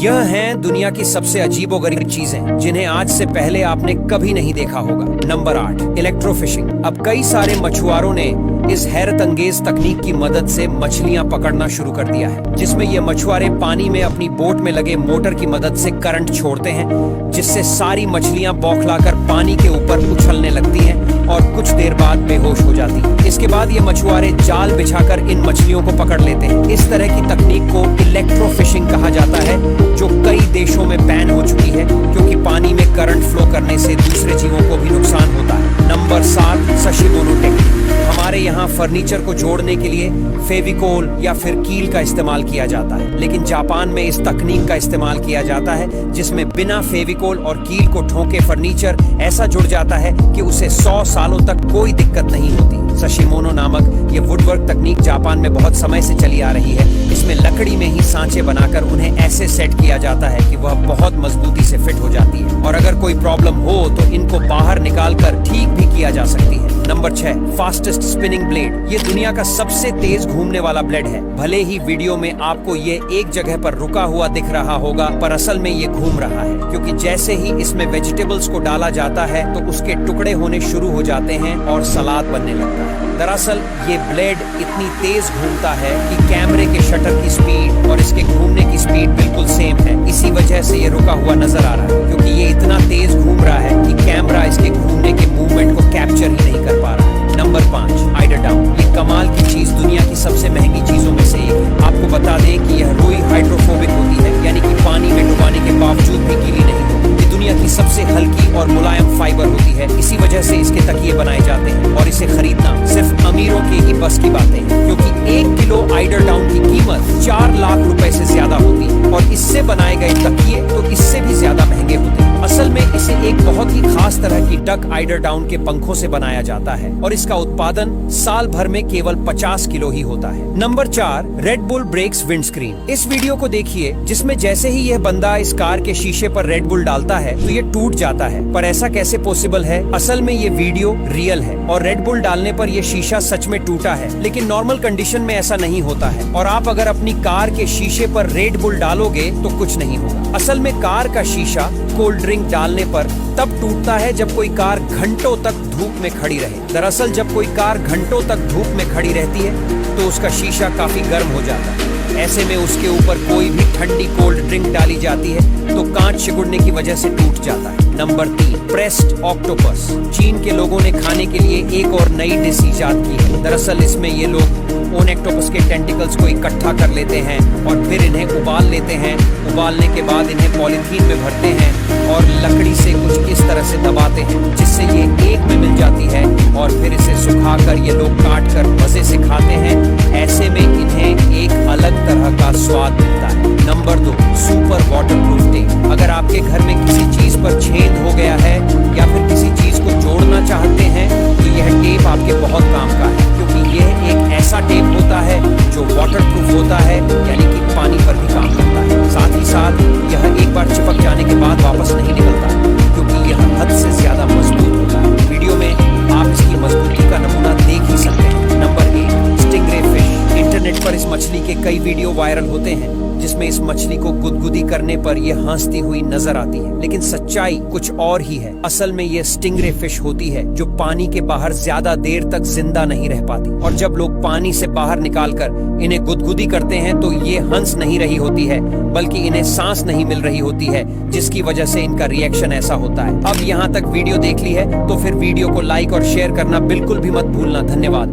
यह हैं दुनिया की सबसे अजीबोगरीब चीजें जिन्हें आज से पहले आपने कभी नहीं देखा होगा। Number 8, electrofishing. अब कई सारे मछुआरों ने इस हैरत अंगेज तकनीक की मदद से मछलियां पकड़ना शुरू कर दिया है, जिसमें ये मछुआरे पानी में अपनी बोट में लगे मोटर की मदद से करंट छोड़ते हैं, जिससे सारी मछलियां बौखलाकर पानी के ऊपर उछलने लगती हैं और कुछ देर बाद बेहोश हो जाती हैं। इसके बाद ये मछुआरे जाल बिछाकर इन मछलियों को पकड़ लेते हैं। इस तरह की तकनीक को इलेक्ट्रोफिशिंग कहा जाता है, जो कई देशों में बैन हो चुकी है, क्योंकि पानी में करंट फ्लो करने से दूसरे जीवों को भी नुकसान होता है। Number 7, sashimono technique. हमारे यहाँ फर्नीचर को जोड़ने के लिए फेविकोल या फिर कील का इस्तेमाल किया जाता है, लेकिन जापान में इस तकनीक का इस्तेमाल किया जाता है जिसमें बिना फेविकोल और कील को ठोके फर्नीचर ऐसा जुड़ जाता है कि उसे 100 सालों तक कोई दिक्कत नहीं होती। सशिमोनो नामक ये वुडवर्क तकनीक जापान में बहुत समय से चली आ रही है। इसमें लकड़ी में ही सांचे बनाकर उन्हें ऐसे सेट किया जाता है कि वह बहुत मजबूती से फिट हो जाती है, और अगर कोई प्रॉब्लम हो तो इनको बाहर निकालकर ठीक भी किया जा सकती है। Number 6, fastest spinning blade. ये दुनिया का सबसे तेज घूमने वाला ब्लेड है। भले ही वीडियो में आपको ये एक जगह पर रुका हुआ दिख रहा होगा, पर असल में ये घूम रहा है, क्योंकि जैसे ही इसमें वेजिटेबल्स को डाला जाता है तो उसके टुकड़े होने शुरू हो जाते हैं और सलाद बनने लगता है। दरअसल ये ब्लेड इतनी तेज घूमता है कि कैमरे के शटर की स्पीड और इसके घूमने की स्पीड बिल्कुल सेम है। इसी वजह से ये रुका हुआ नजर आ रहा है, क्योंकि ये इतना तेज घूम रहा है कि कैमरा इसके घूमने के मूवमेंट को कैप्चर ही नहीं कर पा रहा है। Number 5, आइडर down. ये कमाल की चीज दुनिया की सबसे महंगी चीजों में से एक है। आपको बता दें कि यह रुई हाइड्रोफोबिक होती है, यानी कि पानी में डुबाने के बावजूद भी गीली नहीं होती। ये दुनिया की सबसे हल्की और मुलायम फाइबर होती है। इसी वजह से इसके तकिए बनाए जाते हैं, और इसे खरीदना सिर्फ अमीरों के ही बस की बातें हैं, क्योंकि 1 किलो आइडर डाउन की कीमत 4 लाख रुपए से ज्यादा होती है, और इससे बनाए गए तकिए तो इससे भी ज्यादा महंगे होते हैं। असल में इसे एक बहुत ही खास तरह की डक आइडर डाउन के पंखों से बनाया जाता है, और इसका उत्पादन साल भर में केवल 50 किलो ही होता है। Number 4, Red Bull breaks windscreen. इस वीडियो को देखिए, जिसमें जैसे ही यह बंदा इस कार के शीशे पर रेड बुल डालता है तो ये टूट जाता है। पर ऐसा कैसे पॉसिबल है? असल में ये वीडियो रियल है, और रेड बुल डालने पर यह शीशा सच में टूटा है, लेकिन नॉर्मल कंडीशन में ऐसा नहीं होता है। और आप अगर अपनी कार के शीशे पर रेड बुल डालोगे तो कुछ नहीं होगा। असल में कार का शीशा कोल्ड ड्रिंक डालने पर तब टूटता है जब कोई कार घंटों तक धूप में खड़ी रहे। दरअसल जब कोई कार घंटों तक धूप में खड़ी रहती है तो उसका शीशा काफी गर्म हो जाता है। ऐसे में उसके ऊपर कोई भी ठंडी कोल्ड ड्रिंक डाली जाती है तो कांच सिकुड़ने की वजह से टूट जाता है। Number 3, pressed octopus. चीन के लोगों ने खाने के लिए एक और नई डिश इजाद की है। दरअसल इसमें ये लोग उन ऑक्टोपस के टेंटिकल्स को इकट्ठा कर लेते हैं और फिर इन्हें उबाल लेते हैं। उबालने के बाद इन्हें पॉलीथीन में भरते हैं और लकड़ी से कुछ इस तरह से दबाते हैं, जिससे ये एक में मिल जाती है, और फिर इसे सुखाकर ये लोग काट कर मजे से खाते हैं। ऐसे में इन्हें एक अलग तरह का स्वाद मिलता है। Number 2, super waterproof tape. अगर आपके घर में किसी चीज पर छेद हो गया है या फिर किसी चीज को जोड़ना चाहते हैं तो यह टेप आपके बहुत काम का है, क्योंकि यह एक ऐसा टेप होता है जो वाटरप्रूफ होता है, यानी कि पानी पर भी काम करता है। साथ ही साथ यह एक बार चिपक जाने के बाद वापस नहीं निकलता, क्योंकि यह हद से ज्यादा मजबूत होता है। वीडियो में आप इसकी मजबूती का नमूना देख ही सकते हैं। Number 1, stingray fish. इंटरनेट पर इस मछली के कई वीडियो वायरल होते हैं जिसमें इस मछली को गुदगुदी करने पर यह हंसती हुई नजर आती है, लेकिन सच्चाई कुछ और ही है। असल में यह स्टिंगरे फिश होती है जो पानी के बाहर ज्यादा देर तक जिंदा नहीं रह पाती, और जब लोग पानी से बाहर निकालकर इन्हें गुदगुदी करते हैं तो ये हंस नहीं रही होती है, बल्कि इन्हें सांस नहीं मिल रही होती है, जिसकी वजह से इनका रिएक्शन ऐसा होता है। अब यहाँ तक वीडियो देख ली है तो फिर वीडियो को लाइक और शेयर करना बिल्कुल भी मत भूलना। धन्यवाद।